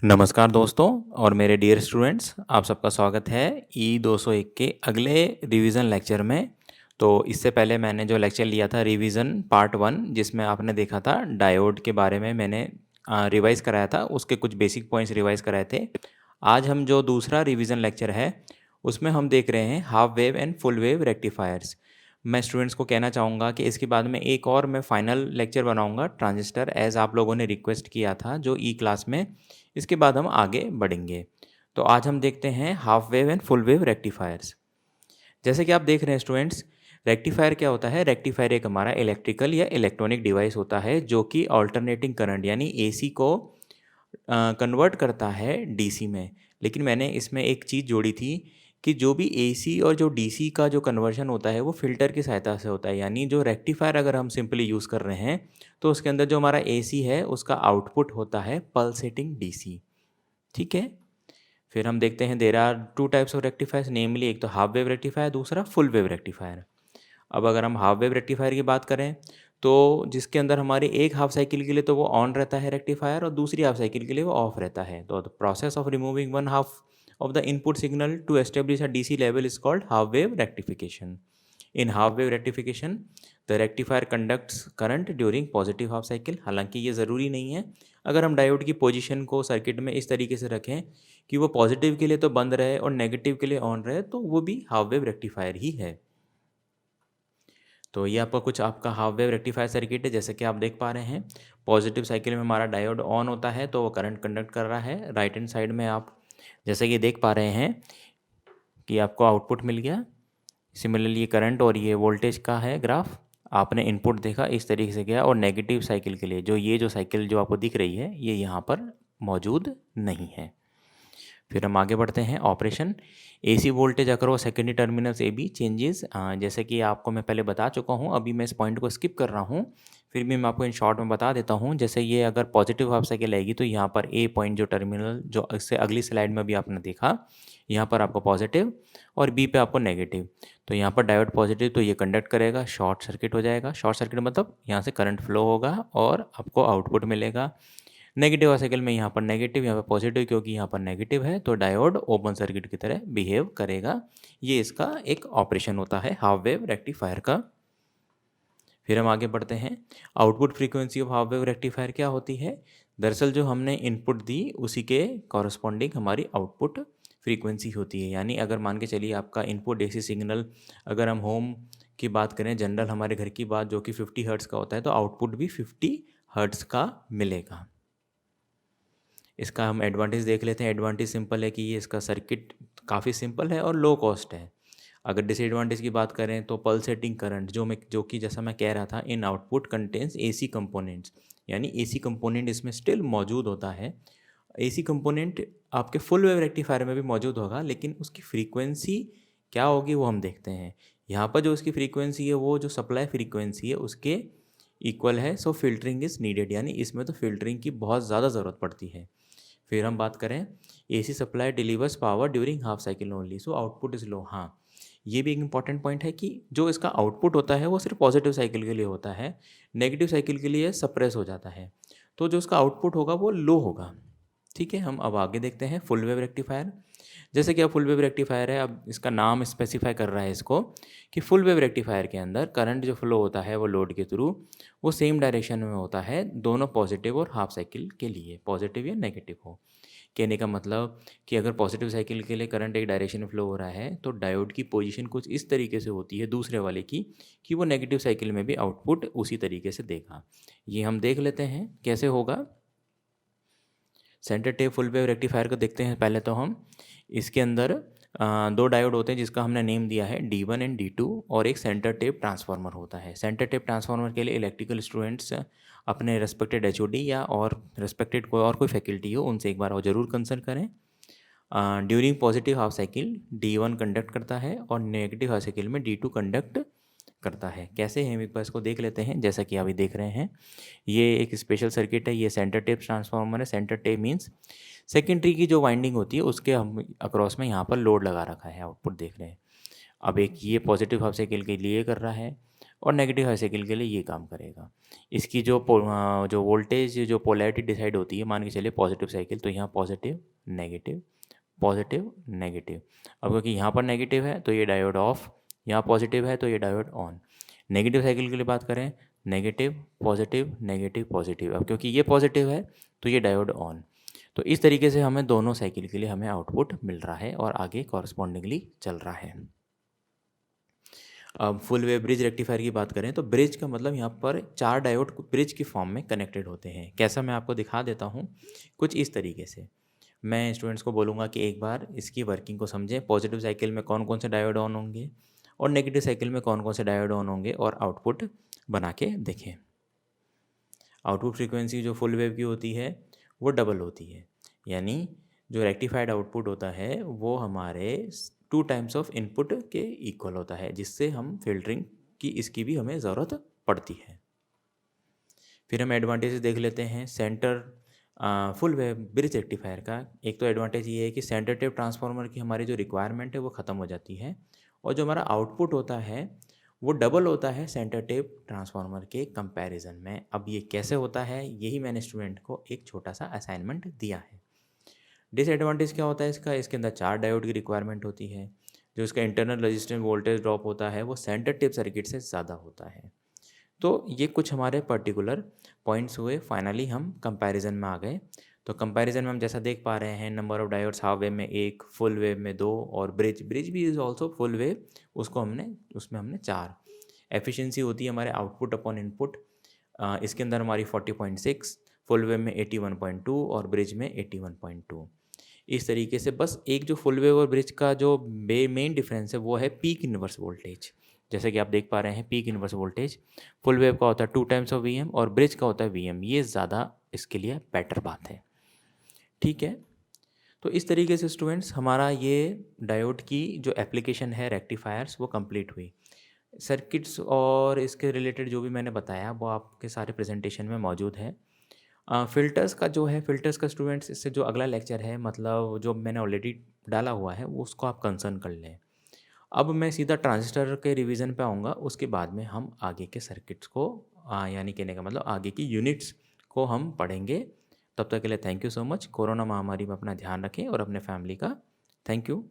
नमस्कार दोस्तों और मेरे डियर स्टूडेंट्स, आप सबका स्वागत है E 201 के अगले रिवीजन लेक्चर में। तो इससे पहले मैंने जो लेक्चर लिया था रिवीजन पार्ट 1, जिसमें आपने देखा था डायोड के बारे में मैंने रिवाइज़ कराया था, उसके कुछ बेसिक पॉइंट्स रिवाइज़ कराए थे। आज हम जो दूसरा रिवीजन लेक्चर है उसमें हम देख रहे हैं half wave and full wave rectifiers. मैं स्टूडेंट्स को कहना चाहूँगा कि इसके बाद में एक और मैं फाइनल लेक्चर बनाऊँगा ट्रांजिस्टर, एज़ आप लोगों ने रिक्वेस्ट किया था जो क्लास में। इसके बाद हम आगे बढ़ेंगे। तो आज हम देखते हैं half wave and full wave rectifiers. जैसे कि आप देख रहे हैं स्टूडेंट्स, रेक्टिफायर क्या होता है? रेक्टिफायर एक हमारा इलेक्ट्रिकल या इलेक्ट्रॉनिक डिवाइस होता है जो कि ऑल्टरनेटिंग करंट यानी एसी को कन्वर्ट करता है डीसी में। लेकिन मैंने इसमें एक चीज़ जोड़ी थी कि जो भी एसी और जो डीसी का जो कन्वर्शन होता है वो फ़िल्टर की सहायता से होता है। यानी जो रेक्टिफायर अगर हम सिंपली यूज़ कर रहे हैं तो उसके अंदर जो हमारा एसी है उसका आउटपुट होता है पल्सेटिंग डीसी। ठीक है। फिर हम देखते हैं there are two types of rectifiers, namely एक तो हाफ वेव रेक्टिफायर, दूसरा फुल वेव रेक्टिफायर। अब अगर हम हाफ वेव रेक्टिफायर की बात करें तो जिसके अंदर हमारे एक हाफ साइकिल के लिए तो वो ऑन रहता है रेक्टिफायर और दूसरी हाफ साइकिल के लिए वो ऑफ रहता है। तो the process of removing one half of the input signal to establish a DC level is called half wave rectification. In half wave rectification, the rectifier conducts current during positive half cycle। हालांकि ये ज़रूरी नहीं है। अगर हम diode की position को circuit में इस तरीके से रखें कि वो पॉजिटिव के लिए तो बंद रहे और नेगेटिव के लिए ऑन रहे, तो वो भी हाफ वेव रेक्टिफायर ही है। तो ये आपका कुछ आपका हाफ वेव रेक्टिफायर सर्किट है। जैसे कि आप देख पा रहे हैं, पॉजिटिव साइकिल में हमारा डायोड ऑन होता है तो वो करंट कंडक्ट कर रहा है। राइट हैंड साइड में आप जैसे कि देख पा रहे हैं कि आपको आउटपुट मिल गया। सिमिलरली ये करंट और ये वोल्टेज का है ग्राफ। आपने इनपुट देखा इस तरीके से गया और नेगेटिव साइकिल के लिए जो साइकिल जो आपको दिख रही है ये यहाँ पर मौजूद नहीं है। फिर हम आगे बढ़ते हैं operation. AC voltage across secondary terminals A B changes. जैसे कि आपको मैं पहले बता चुका हूँ, अभी मैं इस पॉइंट को स्किप कर रहा हूँ, फिर भी मैं आपको इन शॉर्ट में बता देता हूँ। जैसे ये अगर पॉजिटिव हाफ साइकिल आएगी तो यहाँ पर ए पॉइंट जो टर्मिनल जो इससे अगली स्लाइड में भी आपने देखा, यहाँ पर आपको पॉजिटिव और बी पे आपको नेगेटिव। तो यहाँ पर डायोड पॉजिटिव तो ये कंडक्ट करेगा, शॉर्ट सर्किट हो जाएगा। शॉर्ट सर्किट मतलब यहाँ से करंट फ्लो होगा और आपको आउटपुट मिलेगा। नेगेटिव साइकिल में यहाँ पर नेगेटिव, यहाँ पर पॉजिटिव, क्योंकि यहाँ पर नेगेटिव है तो डायोड ओपन सर्किट की तरह बिहेव करेगा। ये इसका एक ऑपरेशन होता है हाफ वेव रेक्टिफायर का। फिर हम आगे बढ़ते हैं। Output frequency of half wave rectifier क्या होती है? दरअसल जो हमने इनपुट दी उसी के कॉरस्पॉन्डिंग हमारी आउटपुट फ्रीक्वेंसी होती है। यानी अगर मान के चलिए आपका इनपुट एसी सिग्नल, अगर हम होम की बात करें, जनरल हमारे घर की बात, जो कि 50 हर्ट्ज़ का होता है, तो आउटपुट भी 50 हर्ट्ज़ का मिलेगा। इसका हम एडवांटेज देख लेते हैं। एडवांटेज सिंपल है कि ये इसका सर्किट काफ़ी सिंपल है और लो कॉस्ट है। अगर डिसएडवांटेज की बात करें तो पल्सेटिंग करंट जो कि जैसा मैं कह रहा था, इन आउटपुट कंटेंस एसी कंपोनेंट्स, यानी एसी कंपोनेंट इसमें स्टिल मौजूद होता है। एसी कंपोनेंट आपके फुल वेव रेक्टिफायर में भी मौजूद होगा, लेकिन उसकी फ्रीक्वेंसी क्या होगी वो हम देखते हैं। यहाँ पर जो उसकी फ्रीक्वेंसी है वो जो सप्लाई फ्रीक्वेंसी है उसके इक्वल है। सो फिल्टरिंग इज़ नीडेड, यानी इसमें तो फिल्टरिंग की बहुत ज़्यादा ज़रूरत पड़ती है। फिर हम बात करें AC supply delivers power during half cycle only, so output is low. हाँ, ये भी एक इंपॉर्टेंट पॉइंट है कि जो इसका आउटपुट होता है वो सिर्फ पॉजिटिव साइकिल के लिए होता है, नेगेटिव साइकिल के लिए सप्रेस हो जाता है, तो जो उसका आउटपुट होगा वो लो होगा। ठीक है, हम अब आगे देखते हैं फुल वेव रेक्टिफायर। जैसे कि अब फुल वेव रेक्टिफायर है, अब इसका नाम स्पेसिफाई कर रहा है इसको कि फुल वेव रेक्टिफायर के अंदर करंट जो फ्लो होता है वो लोड के थ्रू वो सेम डायरेक्शन में होता है, दोनों पॉजिटिव और हाफ साइकिल के लिए, पॉजिटिव या नेगेटिव हो। कहने का मतलब कि अगर पॉजिटिव साइकिल के लिए करंट एक डायरेक्शन में फ्लो हो रहा है तो डायोड की पोजीशन कुछ इस तरीके से होती है दूसरे वाले की कि वो नेगेटिव साइकिल में भी आउटपुट उसी तरीके से देगा। ये हम देख लेते हैं कैसे होगा। Centre tap full wave rectifier को देखते हैं पहले तो हम। इसके अंदर दो डायोड होते हैं जिसका हमने नेम दिया है D1 एंड D2, और एक सेंटर टेप ट्रांसफार्मर होता है। सेंटर टेप ट्रांसफार्मर के लिए इलेक्ट्रिकल स्टूडेंट्स अपने रेस्पेक्टेड HOD या और रेस्पेक्टेड कोई और कोई फैकल्टी हो उनसे एक बार और ज़रूर कंसल्ट करें। During positive half cycle D1 conduct करता है और नेगेटिव हाफ साइकिल में D2 कंडक्ट करता है। कैसे हम एक बार इसको देख लेते हैं। जैसा कि अभी देख रहे हैं, ये एक स्पेशल सर्किट है, ये सेंटर टेप ट्रांसफार्मर है। सेंटर टेप मीन्स सेकेंडरी की जो वाइंडिंग होती है उसके हम अक्रॉस में यहाँ पर लोड लगा रखा है, आउटपुट देख रहे हैं। अब एक ये पॉजिटिव हाफ साइकिल के लिए कर रहा है और नेगेटिव हाई साइकिल के लिए ये काम करेगा। इसकी जो वोल्टेज जो पोलैरिटी डिसाइड होती है, मान के चलिए पॉजिटिव साइकिल, तो यहाँ पॉजिटिव नेगेटिव पॉजिटिव नेगेटिव। अब क्योंकि यहाँ पर नेगेटिव है तो ये डायोड ऑफ, यहाँ पॉजिटिव है तो ये डायोड ऑन। नेगेटिव साइकिल के लिए बात करें, नेगेटिव पॉजिटिव नेगेटिव पॉजिटिव। अब क्योंकि ये पॉजिटिव है तो ये डायोड ऑन। तो इस तरीके से हमें दोनों साइकिल के लिए हमें आउटपुट मिल रहा है और आगे कॉरस्पॉन्डिंगली चल रहा है। अब फुल वेव ब्रिज रेक्टिफायर की बात करें तो ब्रिज का मतलब यहाँ पर 4 डायोड ब्रिज की फॉर्म में कनेक्टेड होते हैं। कैसा, मैं आपको दिखा देता हूँ कुछ इस तरीके से। मैं स्टूडेंट्स को बोलूँगा कि एक बार इसकी वर्किंग को समझें। पॉजिटिव साइकिल में कौन कौन से डायोड ऑन होंगे और नेगेटिव साइकिल में कौन कौन से डायोड ऑन होंगे, और आउटपुट बना के देखें। आउटपुट फ्रीक्वेंसी जो फुल वेव की होती है वो डबल होती है, यानी जो रेक्टिफाइड आउटपुट होता है वो हमारे 2 टाइम्स ऑफ इनपुट के इक्वल होता है, जिससे हम फिल्टरिंग की इसकी भी हमें ज़रूरत पड़ती है। फिर हम एडवांटेजेस देख लेते हैं centre full wave bridge rectifier का। एक तो एडवांटेज ये है कि सेंटर टेप ट्रांसफार्मर की हमारी जो रिक्वायरमेंट है वो ख़त्म हो जाती है, और जो हमारा आउटपुट होता है वो डबल होता है सेंटर टेप ट्रांसफार्मर के कंपैरिजन में। अब ये कैसे होता है, यही मैंने स्टूडेंट को एक छोटा सा असाइनमेंट दिया है। डिसएडवांटेज क्या होता है इसका, इसके अंदर 4 डायोड की रिक्वायरमेंट होती है। जो इसका इंटरनल रेजिस्टेंस वोल्टेज ड्रॉप होता है वो सेंटर टेप सर्किट से ज़्यादा होता है। तो ये कुछ हमारे पर्टिकुलर पॉइंट्स हुए। फाइनली हम कंपैरिजन में आ गए। तो कंपैरिजन में हम जैसा देख पा रहे हैं, number of diodes half wave में 1, फुल वेव में 2, और ब्रिज भी इज़ ऑल्सो फुल वेव, उसमें हमने 4। एफिशिएंसी होती है हमारे आउटपुट अपॉन इनपुट, इसके अंदर हमारी 40.6, फुल वेव में 81.2 और ब्रिज में 81.2। इस तरीके से बस एक जो फुल वेव और ब्रिज का जो मेन डिफरेंस है वो है पीक इनवर्स वोल्टेज। जैसे कि आप देख पा रहे हैं, peak inverse voltage full wave का होता है 2 टाइम्स ऑफ वीएम और ब्रिज का होता है वीएम। ये ज़्यादा इसके लिए बेटर बात है। ठीक है, तो इस तरीके से स्टूडेंट्स हमारा ये डायोड की जो एप्लीकेशन है रेक्टिफायर्स वो कंप्लीट हुई। सर्किट्स और इसके रिलेटेड जो भी मैंने बताया वो आपके सारे प्रेजेंटेशन में मौजूद है। फ़िल्टर्स का जो है, फ़िल्टर्स का स्टूडेंट्स इससे जो अगला लेक्चर है, मतलब जो मैंने ऑलरेडी डाला हुआ है वो उसको आप कंसर्न कर लें। अब मैं सीधा ट्रांजिस्टर के रिवीजन पे आऊँगा, उसके बाद में हम आगे के सर्किट्स को यानी कहने का मतलब आगे की यूनिट्स को हम पढ़ेंगे। तब तक के लिए thank you so much. Corona महामारी में अपना ध्यान रखें और अपने फैमिली का। Thank you.